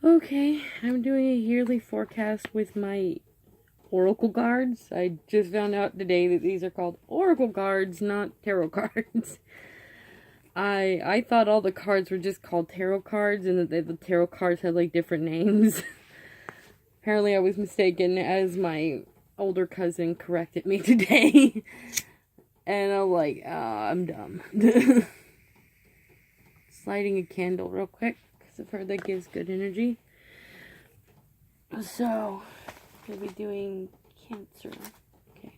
Okay, I'm doing a yearly forecast with my oracle cards. I just found out today that these are called oracle cards, not tarot cards. I thought all the cards were just called tarot cards and that the tarot cards had like different names. Apparently I was mistaken, as my older cousin corrected me today. And I'm like, I'm dumb. Just lighting a candle real quick, because I've heard that gives good energy. So, we'll be doing Cancer. Okay.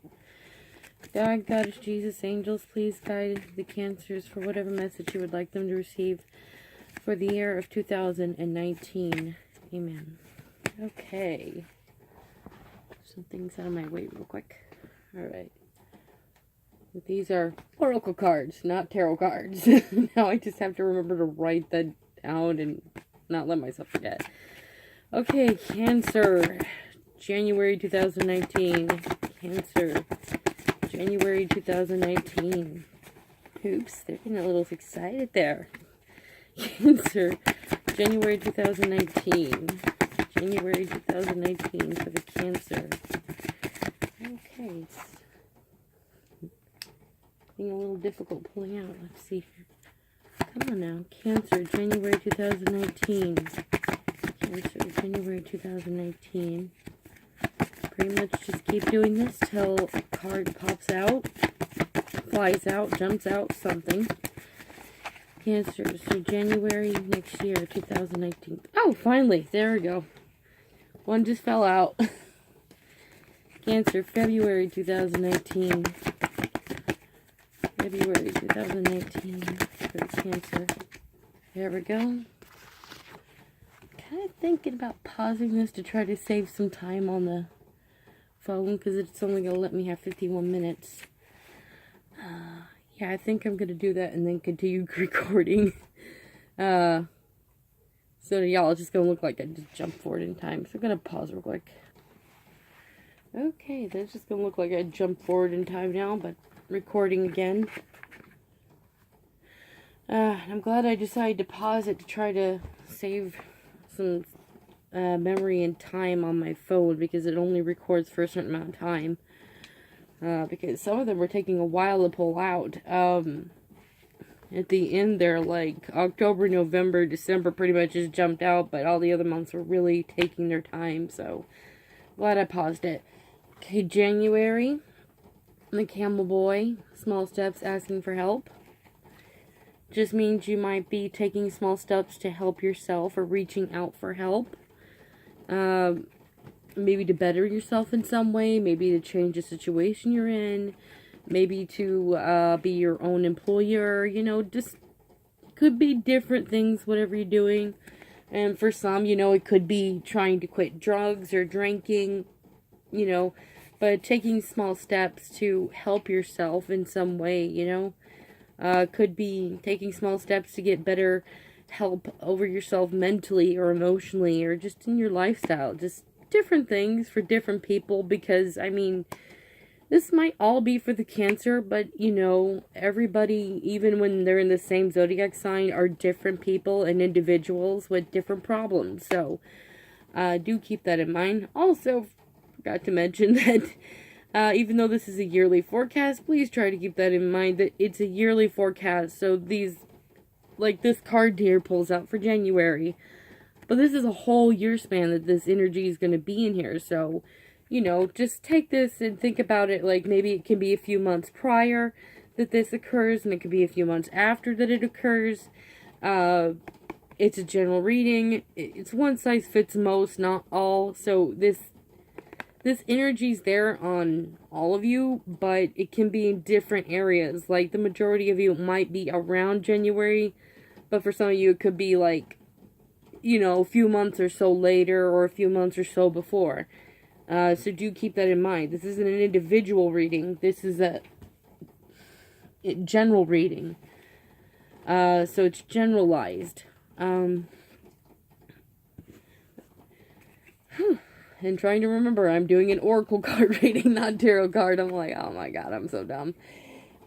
God, Goddess, Jesus, angels, please guide the Cancers for whatever message you would like them to receive for the year of 2019. Amen. Okay. Some things out of my way real quick. Alright. These are oracle cards, not tarot cards. Now I just have to remember to write that down and not let myself forget. Okay, Cancer. January 2019. Cancer. January 2019. Oops, they're getting a little excited there. Cancer. January 2019. January 2019 for the Cancer. Okay. Being a little difficult pulling out. Let's see here. Come on now. Cancer. January 2019. Cancer. January 2019. Pretty much just keep doing this till a card pops out, flies out, jumps out, something. Cancer, so January next year, 2019. Oh, finally, there we go. One just fell out. Cancer, February 2019. February 2019 for the Cancer. There we go. Kind of thinking about pausing this to try to save some time on the phone, because it's only going to let me have 51 minutes. Yeah, I think I'm going to do that and then continue recording. So y'all, it's just going to look like I just jumped forward in time. So I'm going to pause real quick. Okay, that's just going to look like I jumped forward in time now, but recording again. I'm glad I decided to pause it to try to save some memory and time on my phone, because it only records for a certain amount of time. Because some of them were taking a while to pull out. At the end there, like October, November, December pretty much just jumped out, but all the other months were really taking their time, so glad I paused it. Okay, January, the Camel Boy, small steps, asking for help. Just means you might be taking small steps to help yourself or reaching out for help. Maybe to better yourself in some way, maybe to change the situation you're in, maybe to be your own employer, you know, just could be different things, whatever you're doing. And for some, you know, it could be trying to quit drugs or drinking, you know, but taking small steps to help yourself in some way, you know, could be taking small steps to get better help over yourself mentally or emotionally or just in your lifestyle, just different things for different people, because I mean, this might all be for the Cancer, but you know, everybody, even when they're in the same zodiac sign, are different people and individuals with different problems. So do keep that in mind. Also, forgot to mention that even though this is a yearly forecast, please try to keep that in mind, that it's a yearly forecast. So these, like this card here pulls out for January, but this is a whole year span that this energy is going to be in here. So, you know, just take this and think about it like maybe it can be a few months prior that this occurs, and it could be a few months after that it occurs. It's a general reading. It's one size fits most, not all. So this energy's there on all of you, but it can be in different areas. Like the majority of you might be around January, but for some of you it could be like, you know, a few months or so later or a few months or so before. So do keep that in mind. This isn't an individual reading. This is a general reading. So it's generalized. And trying to remember, I'm doing an oracle card reading, not tarot card. I'm like, oh my god, I'm so dumb.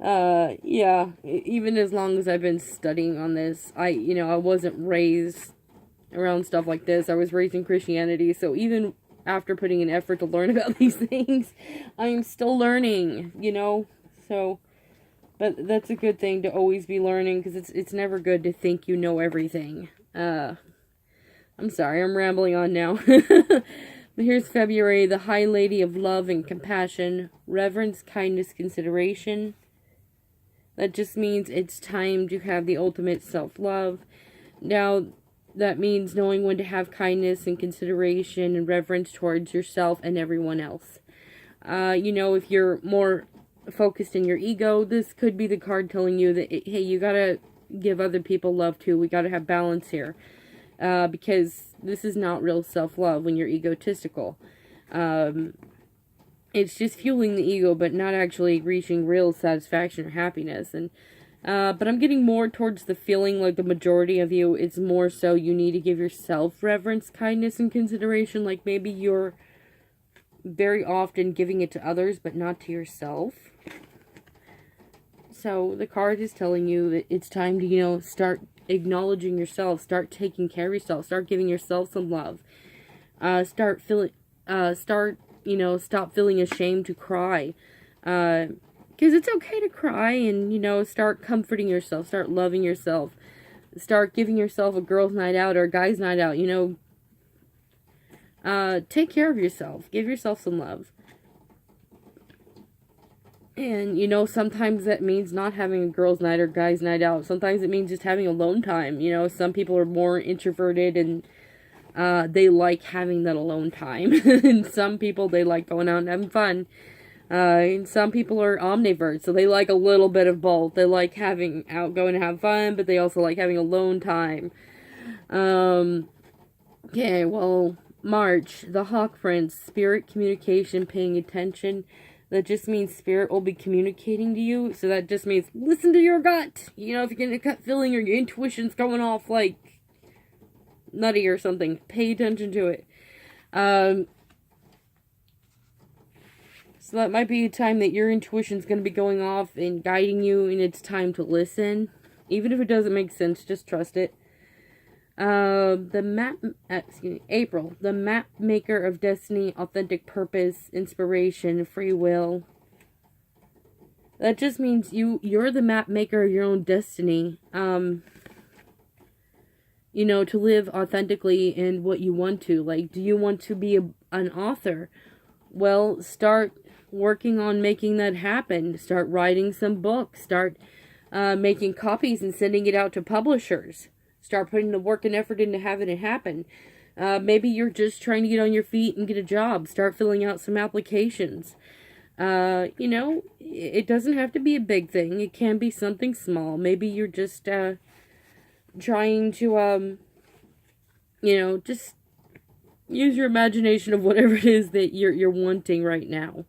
Yeah, even as long as I've been studying on this, I wasn't raised around stuff like this. I was raised in Christianity, so even after putting an effort to learn about these things, I am still learning, you know? So, but that's a good thing to always be learning, because it's never good to think you know everything. I'm sorry, I'm rambling on now. But here's February, the High Lady of Love and Compassion, Reverence, Kindness, Consideration. That just means it's time to have the ultimate self-love. Now, that means knowing when to have kindness and consideration and reverence towards yourself and everyone else. You know, if you're more focused in your ego, this could be the card telling you that, hey, you gotta give other people love too. We gotta have balance here. Because this is not real self-love when you're egotistical. It's just fueling the ego, but not actually reaching real satisfaction or happiness. And but I'm getting more towards the feeling like the majority of you, it's more so you need to give yourself reverence, kindness, and consideration. Like maybe you're very often giving it to others, but not to yourself. So the card is telling you that it's time to, you know, start acknowledging yourself, start taking care of yourself, start giving yourself some love. Stop feeling ashamed to cry. Because it's okay to cry, and, you know, start comforting yourself, start loving yourself, start giving yourself a girl's night out or a guy's night out, you know. Take care of yourself, give yourself some love. And, you know, sometimes that means not having a girl's night or guy's night out. Sometimes it means just having alone time. You know, some people are more introverted and they like having that alone time. And some people, they like going out and having fun. And some people are omniverts, so they like a little bit of both. They like having going to have fun, but they also like having alone time. Okay, well, March, the Hawk Prince, spirit communication, paying attention. That just means spirit will be communicating to you. So that just means listen to your gut. You know, if you're getting a gut feeling or your intuition's going off like nutty or something, pay attention to it. So that might be a time that your intuition's going to be going off and guiding you, and it's time to listen. Even if it doesn't make sense, just trust it. April, the map maker of destiny, authentic purpose, inspiration, free will. That just means you're the map maker of your own destiny. You know, to live authentically in what you want to. Like, do you want to be an author? Well, start working on making that happen. Start writing some books. Start making copies and sending it out to publishers. Start putting the work and effort into having it happen. Maybe you're just trying to get on your feet and get a job. Start filling out some applications. You know, it doesn't have to be a big thing. It can be something small. Maybe you're just trying to, you know, just use your imagination of whatever it is that you're wanting right now.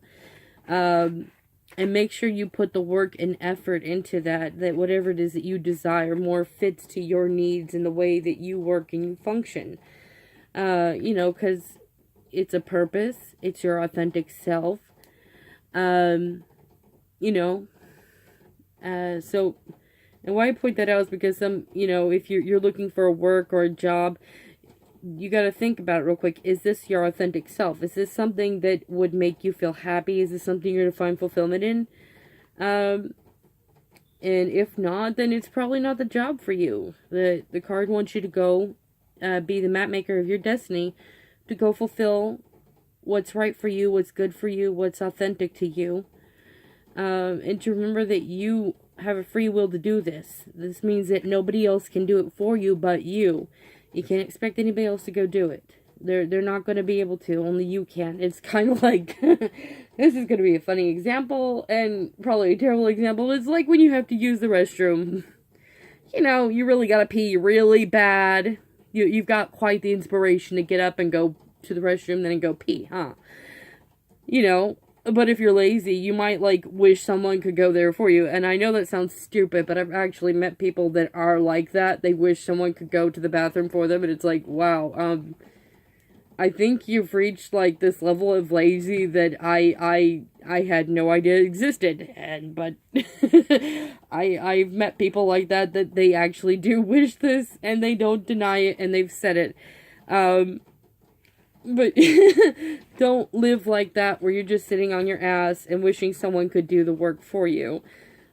And make sure you put the work and effort into that whatever it is that you desire more fits to your needs and the way that you work and you function. You know, because it's a purpose. It's your authentic self. You know. So, and why I point that out is because you know, if you're looking for a work or a job, you got to think about it real quick. Is this your authentic self? Is this something that would make you feel happy? Is this something you're going to find fulfillment in? And if not, then it's probably not the job for you. The card wants you to go be the map maker of your destiny, to go fulfill what's right for you, what's good for you, what's authentic to you. And to remember that you have a free will to do this. This means that nobody else can do it for you but you. You can't expect anybody else to go do it. They're not going to be able to. Only you can. It's kind of like, this is going to be a funny example, and probably a terrible example. It's like when you have to use the restroom. You know, you really got to pee really bad. You've got quite the inspiration to get up and go to the restroom, then go pee, huh? You know, but if you're lazy, you might, like, wish someone could go there for you. And I know that sounds stupid, but I've actually met people that are like that. They wish someone could go to the bathroom for them, and it's like, wow, I think you've reached like this level of lazy that I had no idea existed. And but I've met people like that they actually do wish this and they don't deny it and they've said it. But don't live like that where you're just sitting on your ass and wishing someone could do the work for you.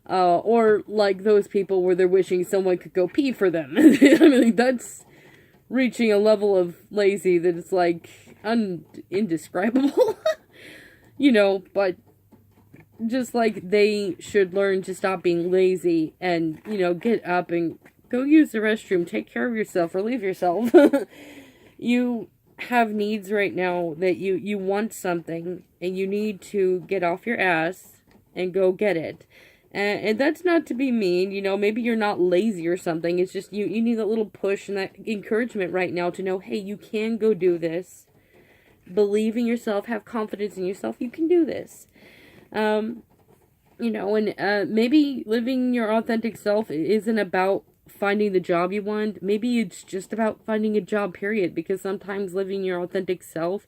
Or like those people where they're wishing someone could go pee for them. I mean, that's reaching a level of lazy that it's like indescribable. You know, but just like they should learn to stop being lazy and, you know, get up and go use the restroom, take care of yourself, relieve yourself. You have needs right now that you want something and you need to get off your ass and go get it. And that's not to be mean, you know, maybe you're not lazy or something. It's just you need that little push and that encouragement right now to know, hey, you can go do this. Believe in yourself, have confidence in yourself, you can do this. You know, and maybe living your authentic self isn't about finding the job you want. Maybe it's just about finding a job, period, because sometimes living your authentic self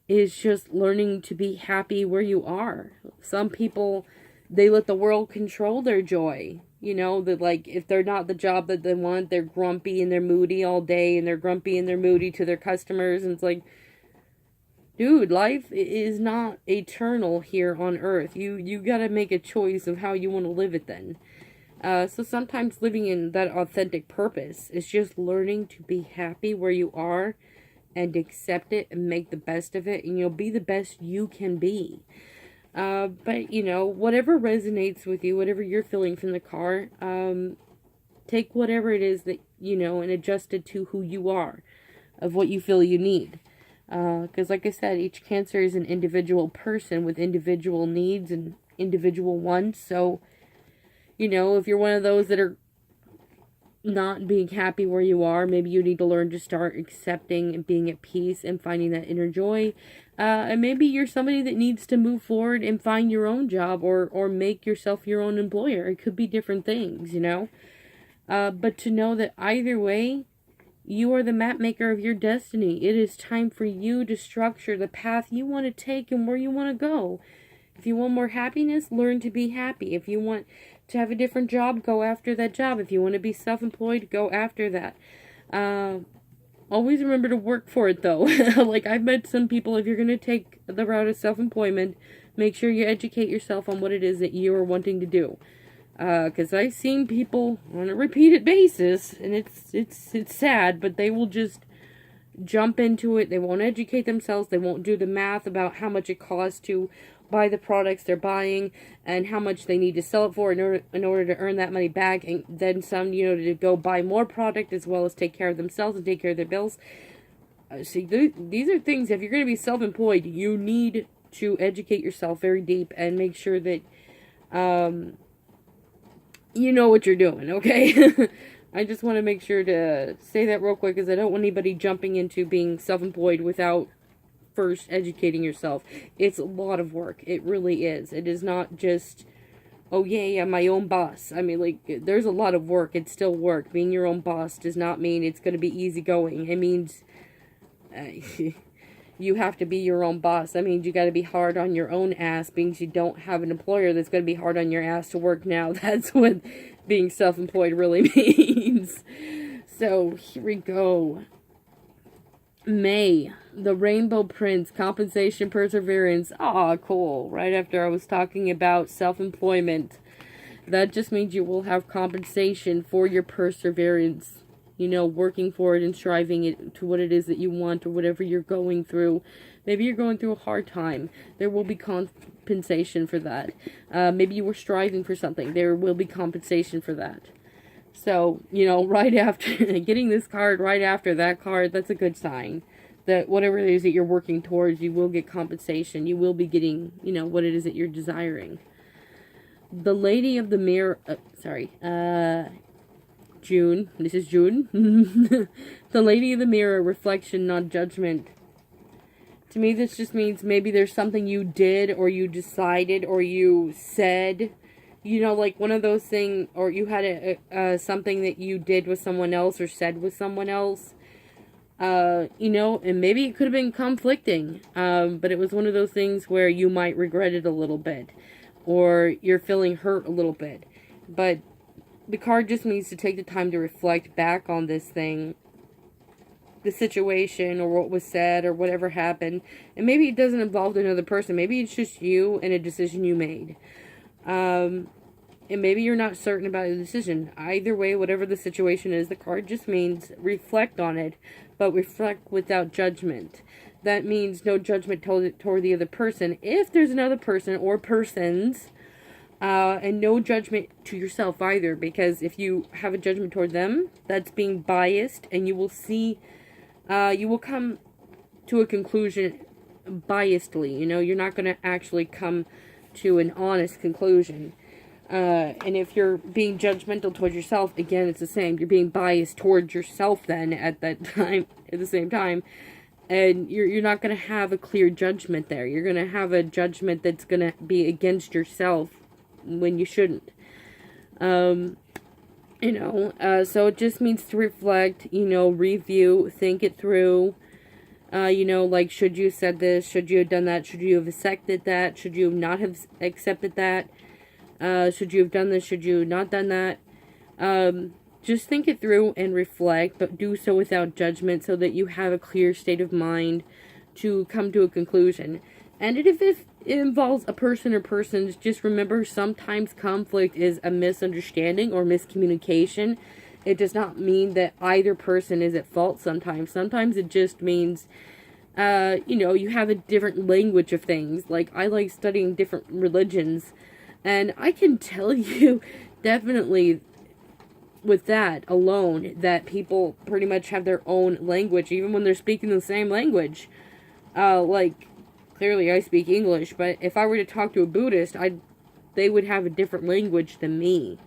is just learning to be happy where you are. Some people, they let the world control their joy. You know, that like if they're not the job that they want, they're grumpy and they're moody all day and they're grumpy and they're moody to their customers. And it's like, dude, life is not eternal here on earth. You gotta make a choice of how you want to live it then. So sometimes living in that authentic purpose is just learning to be happy where you are and accept it and make the best of it, and you'll be the best you can be. But, you know, whatever resonates with you, whatever you're feeling from the car, take whatever it is that, you know, and adjust it to who you are, of what you feel you need. Because like I said, each Cancer is an individual person with individual needs and individual wants. So, you know, if you're one of those that are not being happy where you are, maybe you need to learn to start accepting and being at peace and finding that inner joy. And maybe you're somebody that needs to move forward and find your own job or make yourself your own employer. It could be different things, you know. But to know that either way, you are the map maker of your destiny. It is time for you to structure the path you want to take and where you want to go. If you want more happiness, learn to be happy. If you want to have a different job, go after that job. If you want to be self-employed, go after that. Always remember to work for it, though. Like, I've met some people, if you're going to take the route of self-employment, make sure you educate yourself on what it is that you are wanting to do. Because I've seen people on a repeated basis, and it's sad, but they will just jump into it. They won't educate themselves. They won't do the math about how much it costs to buy the products they're buying and how much they need to sell it for in order to earn that money back, and then some, you know, to go buy more product as well as take care of themselves and take care of their bills. See, these are things, if you're going to be self-employed, you need to educate yourself very deep and make sure that you know what you're doing, okay? I just want to make sure to say that real quick, because I don't want anybody jumping into being self-employed without first educating yourself. It's a lot of work. It really is. It is not just, oh yeah, I'm my own boss. I mean, like, there's a lot of work. It's still work. Being your own boss does not mean it's going to be easygoing. It means you have to be your own boss. That means you got to be hard on your own ass, means you don't have an employer that's going to be hard on your ass to work now. That's what being self-employed really means. So, here we go. May, the Rainbow Prince, compensation, perseverance. Aw, cool. Right after I was talking about self-employment. That just means you will have compensation for your perseverance. You know, working for it and striving it to what it is that you want or whatever you're going through. Maybe you're going through a hard time. There will be compensation for that. Maybe you were striving for something. There will be compensation for that. So, you know, right after getting this card, right after that card, that's a good sign that whatever it is that you're working towards, you will get compensation. You will be getting, you know, what it is that you're desiring. The Lady of the Mirror, June. This is June. The Lady of the Mirror, reflection, not judgment. To me, this just means maybe there's something you did or you decided or you said, you know, like one of those things, or you had something that you did with someone else or said with someone else. And maybe it could have been conflicting, but it was one of those things where you might regret it a little bit, or you're feeling hurt a little bit. But the card just needs to take the time to reflect back on this thing, the situation, or what was said, or whatever happened. And maybe it doesn't involve another person. Maybe it's just you and a decision you made. And maybe you're not certain about the decision. Either way, whatever the situation is, the card just means reflect on it, but reflect without judgment. That means no judgment toward the other person, if there's another person or persons, and no judgment to yourself either, because if you have a judgment toward them, that's being biased, and you will come to a conclusion biasedly. You're not going to actually come to an honest conclusion. And if you're being judgmental towards yourself, again, it's the same. You're being biased towards yourself then at the same time. And you're not going to have a clear judgment there. You're going to have a judgment that's going to be against yourself when you shouldn't. So it just means to reflect, review, think it through. Should you have said this? Should you have done that? Should you have accepted that? Should you not have accepted that? Should you have done this? Should you not done that? Just think it through and reflect, but do so without judgment so that you have a clear state of mind to come to a conclusion. And if it involves a person or persons, just remember sometimes conflict is a misunderstanding or miscommunication. It does not mean that either person is at fault sometimes. Sometimes it just means, you have a different language of things. Like, I like studying different religions. And I can tell you definitely with that alone that people pretty much have their own language, even when they're speaking the same language. Clearly I speak English, but if I were to talk to a Buddhist, they would have a different language than me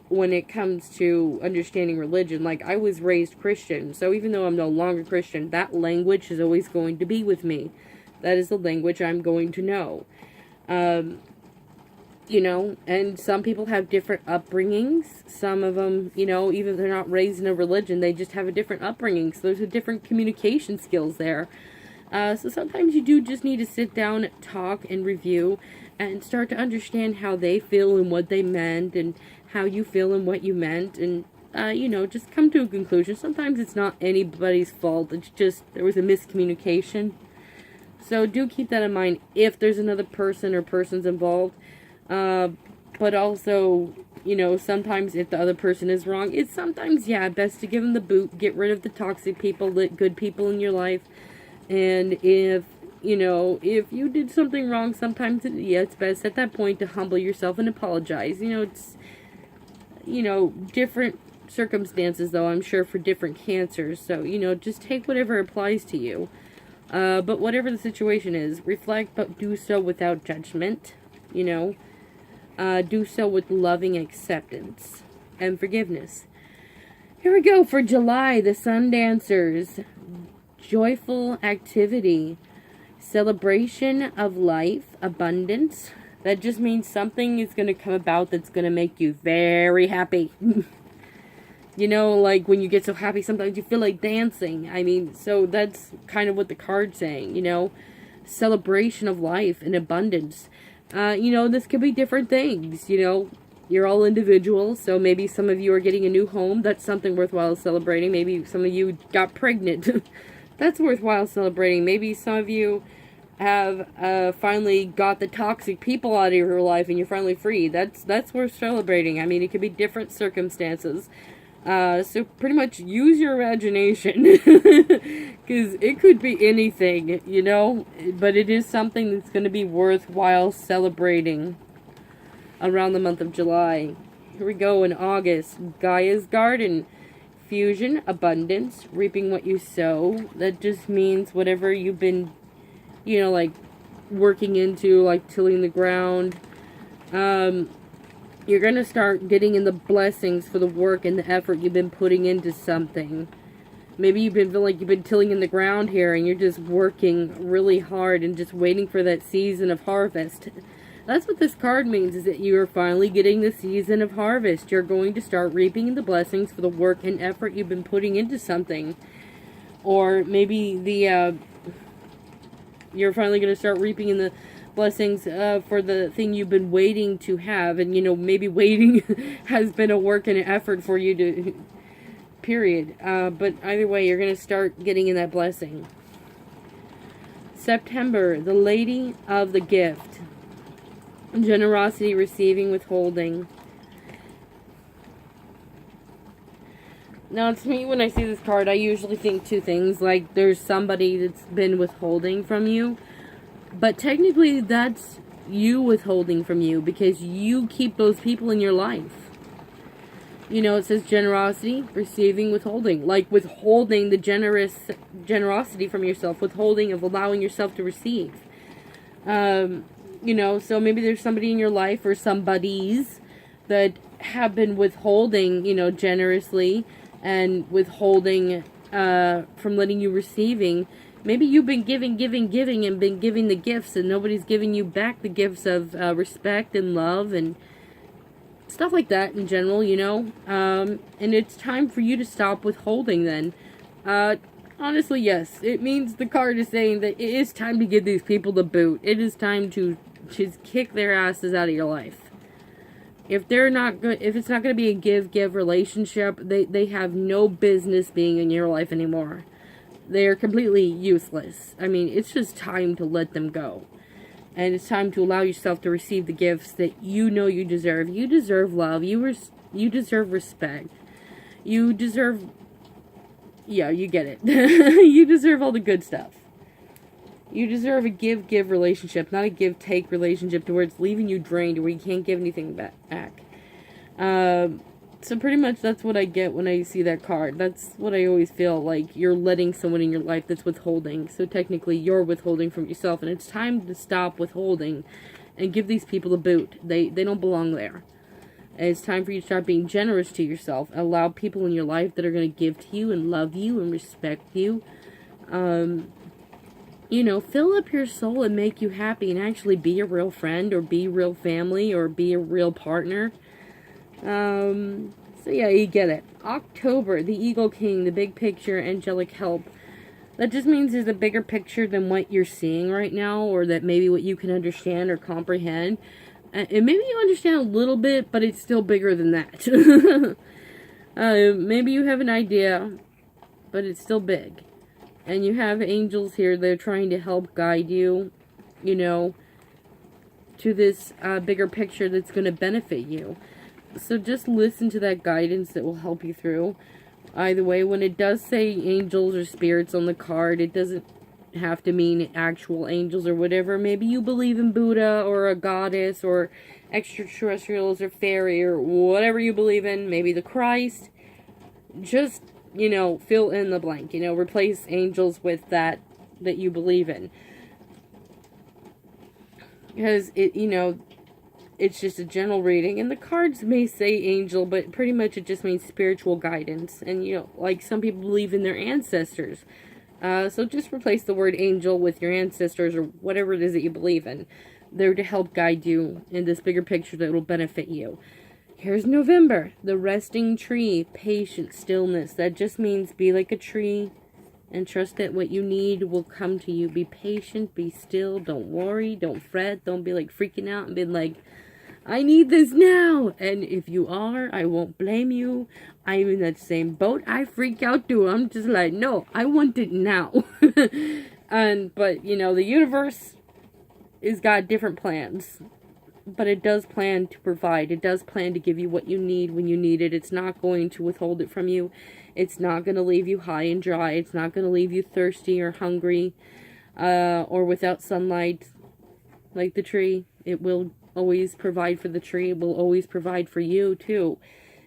when it comes to understanding religion. Like, I was raised Christian, so even though I'm no longer Christian, that language is always going to be with me. That is the language I'm going to know. And some people have different upbringings. Some of them, even if they're not raised in a religion, they just have a different upbringing. So there's a different communication skills there. So sometimes you do just need to sit down, talk, and review, and start to understand how they feel and what they meant, and how you feel and what you meant, and, just come to a conclusion. Sometimes it's not anybody's fault. It's just there was a miscommunication. So do keep that in mind if there's another person or persons involved. But also, sometimes if the other person is wrong, it's sometimes, best to give them the boot, get rid of the toxic people, let good people in your life. And if you did something wrong, sometimes, it's best at that point to humble yourself and apologize. It's, different circumstances, though, I'm sure, for different cancers. So, just take whatever applies to you. But whatever the situation is, reflect, but do so without judgment, do so with loving acceptance and forgiveness. Here we go for July, the Sun Dancers. Joyful activity, celebration of life, abundance. That just means something is going to come about that's going to make you very happy. Like when you get so happy, sometimes you feel like dancing. So that's kind of what the card's saying, celebration of life and abundance. This could be different things, You're all individuals, so maybe some of you are getting a new home. That's something worthwhile celebrating. Maybe some of you got pregnant. That's worthwhile celebrating. Maybe some of you have finally got the toxic people out of your life and you're finally free. That's worth celebrating. It could be different circumstances. So pretty much use your imagination. Because it could be anything, But it is something that's going to be worthwhile celebrating around the month of July. Here we go in August. Gaia's Garden. Fusion, abundance, reaping what you sow. That just means whatever you've been, working into, like tilling the ground. You're going to start getting in the blessings for the work and the effort you've been putting into something. Maybe you've been feeling like you've been tilling in the ground here and you're just working really hard and just waiting for that season of harvest. That's what this card means, is that you are finally getting the season of harvest. You're going to start reaping the blessings for the work and effort you've been putting into something. Or maybe you're finally going to start reaping in the blessings for the thing you've been waiting to have. And, maybe waiting has been a work and an effort for you to, period. But either way, you're going to start getting in that blessing. September, the Lady of the Gift. Generosity, receiving, withholding. Now, to me, when I see this card, I usually think two things. Like, there's somebody that's been withholding from you. But technically, that's you withholding from you. Because you keep those people in your life. It says generosity, receiving, withholding. Like, withholding the generosity from yourself. Withholding of allowing yourself to receive. So maybe there's somebody in your life or somebodies that have been withholding, generously. And withholding from letting you receiving. Maybe you've been giving, and been giving the gifts, and nobody's giving you back the gifts of respect and love and stuff like that in general, and it's time for you to stop withholding then. Honestly, yes. It means the card is saying that it is time to give these people the boot. It is time to just kick their asses out of your life. If they're not good, if it's not going to be a give relationship, they have no business being in your life anymore. They are completely useless. I mean, it's just time to let them go. And it's time to allow yourself to receive the gifts that you deserve. You deserve love. You deserve respect. You deserve... Yeah, you get it. You deserve all the good stuff. You deserve a give relationship, not a give-take relationship to where it's leaving you drained or where you can't give anything back. So pretty much that's what I get when I see that card. That's what I always feel like. You're letting someone in your life that's withholding. So technically you're withholding from yourself. And it's time to stop withholding and give these people the boot. They don't belong there. And it's time for you to start being generous to yourself. Allow people in your life that are going to give to you and love you and respect you. Fill up your soul and make you happy and actually be a real friend or be real family or be a real partner. So yeah, you get it. October, the Eagle King, the big picture, angelic help. That just means there's a bigger picture than what you're seeing right now, or that maybe what you can understand or comprehend. And maybe you understand a little bit, but it's still bigger than that. Maybe you have an idea, but it's still big. And you have angels here that are trying to help guide you, to this bigger picture that's going to benefit you. So just listen to that guidance that will help you through. Either way, when it does say angels or spirits on the card, it doesn't have to mean actual angels or whatever. Maybe you believe in Buddha or a goddess or extraterrestrials or fairy or whatever you believe in. Maybe the Christ. Just, fill in the blank. Replace angels with that you believe in. Because it's just a general reading, and the cards may say angel, but pretty much it just means spiritual guidance. And like some people believe in their ancestors, so just replace the word angel with your ancestors or whatever it is that you believe in. They're to help guide you in this bigger picture that will benefit you. Here's November, the resting tree, patience, stillness. That just means be like a tree and trust that what you need will come to you. Be patient, be still, don't worry, don't fret, don't be like freaking out and be like, I need this now. And if you are, I won't blame you. I'm in that same boat. I freak out too. I'm just like, no, I want it now. But the universe has got different plans. But it does plan to provide. It does plan to give you what you need when you need it. It's not going to withhold it from you. It's not going to leave you high and dry. It's not going to leave you thirsty or hungry or without sunlight like the tree. It will always provide for the tree. It will always provide for you too.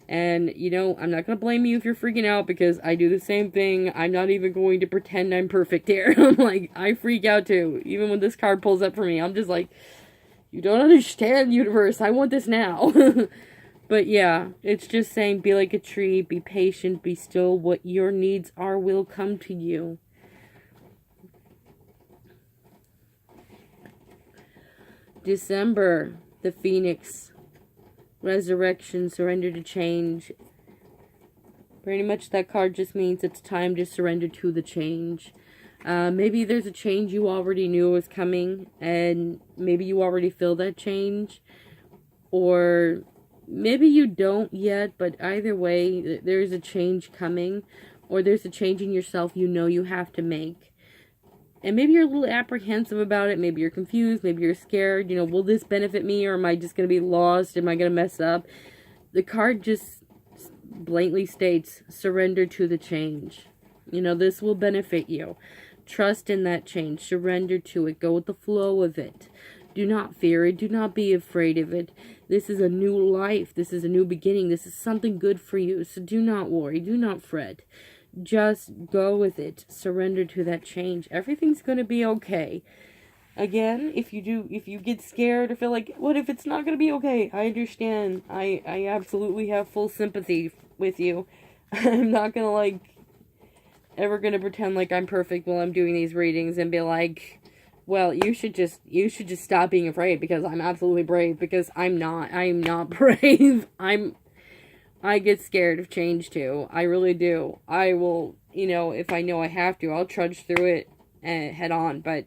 And, I'm not going to blame you if you're freaking out because I do the same thing. I'm not even going to pretend I'm perfect here. I'm like, I freak out too. Even when this card pulls up for me, I'm just like, you don't understand, universe. I want this now. But yeah, it's just saying be like a tree, be patient, be still. What your needs are will come to you. December, the Phoenix, resurrection, surrender to change, Pretty much that card just means it's time to surrender to the change. Maybe there's a change you already knew was coming, and maybe you already feel that change. Or maybe you don't yet, but either way, there's a change coming. Or there's a change in yourself you know you have to make. And maybe you're a little apprehensive about it. Maybe you're confused. Maybe you're scared. You know, will this benefit me, or am I just going to be lost? Am I going to mess up? The card just blatantly states, surrender to the change. You know, this will benefit you. Trust in that change. Surrender to it. Go with the flow of it. Do not fear it. Do not be afraid of it. This is a new life. This is a new beginning. This is something good for you. So do not worry. Do not fret. Just go with it. Surrender to that change. Everything's going to be okay. Again, if you get scared or feel like, what if it's not going to be okay? I understand. I absolutely have full sympathy with you. I'm not going to, ever going to pretend like I'm perfect while I'm doing these readings and be like, well, you should just stop being afraid, because I'm absolutely brave, because I'm not brave. I get scared of change too. I really do. I will, if I know I have to, I'll trudge through it and head on, but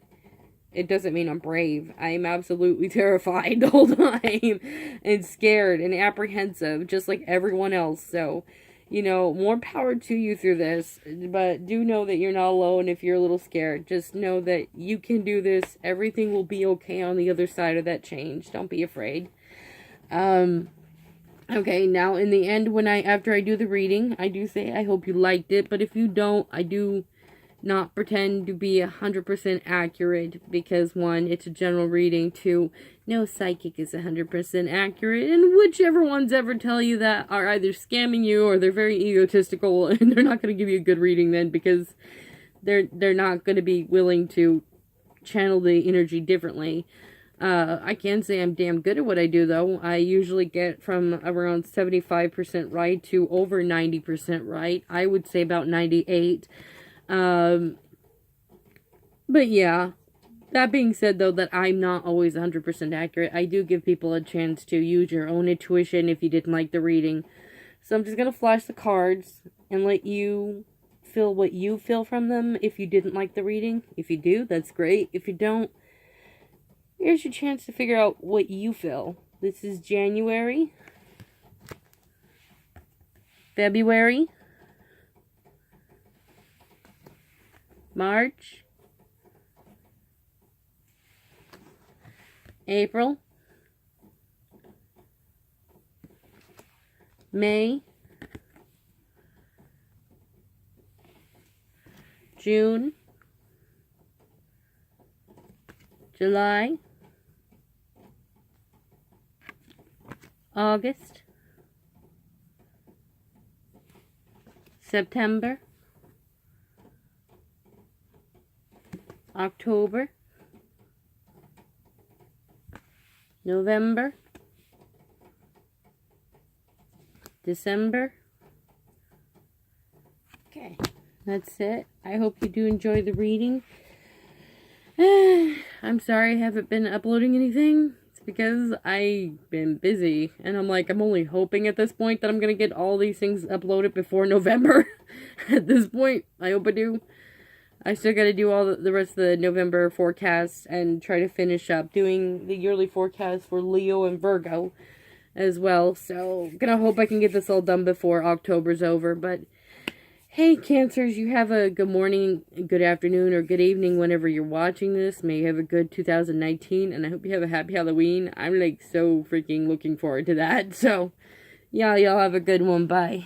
it doesn't mean I'm brave. I am absolutely terrified the whole time and scared and apprehensive, just like everyone else. So, more power to you through this, but do know that you're not alone if you're a little scared. Just know that you can do this. Everything will be okay on the other side of that change. Don't be afraid. Okay, now in the end, after I do the reading, I do say I hope you liked it, but if you don't, I do not pretend to be 100% accurate, because one, it's a general reading, two, no psychic is 100% accurate, and whichever ones ever tell you that are either scamming you or they're very egotistical, and they're not going to give you a good reading then, because they're not going to be willing to channel the energy differently. I can say I'm damn good at what I do, though. I usually get from around 75% right to over 90% right. I would say about 98. But yeah, that being said, though, that I'm not always 100% accurate, I do give people a chance to use your own intuition if you didn't like the reading. So I'm just going to flash the cards and let you feel what you feel from them if you didn't like the reading. If you do, that's great. If you don't, here's your chance to figure out what you feel. This is January, February, March, April, May, June, July, August, September, October, November, December. Okay, that's it. I hope you do enjoy the reading. I'm sorry I haven't been uploading anything. It's because I've been busy, and I'm only hoping at this point that I'm going to get all these things uploaded before November. At this point, I hope I do. I still got to do all the rest of the November forecasts and try to finish up doing the yearly forecast for Leo and Virgo as well. So, gonna hope I can get this all done before October's over. But, hey, Cancers, you have a good morning, good afternoon, or good evening whenever you're watching this. May you have a good 2019, and I hope you have a happy Halloween. I'm, so freaking looking forward to that. So, yeah, y'all have a good one. Bye.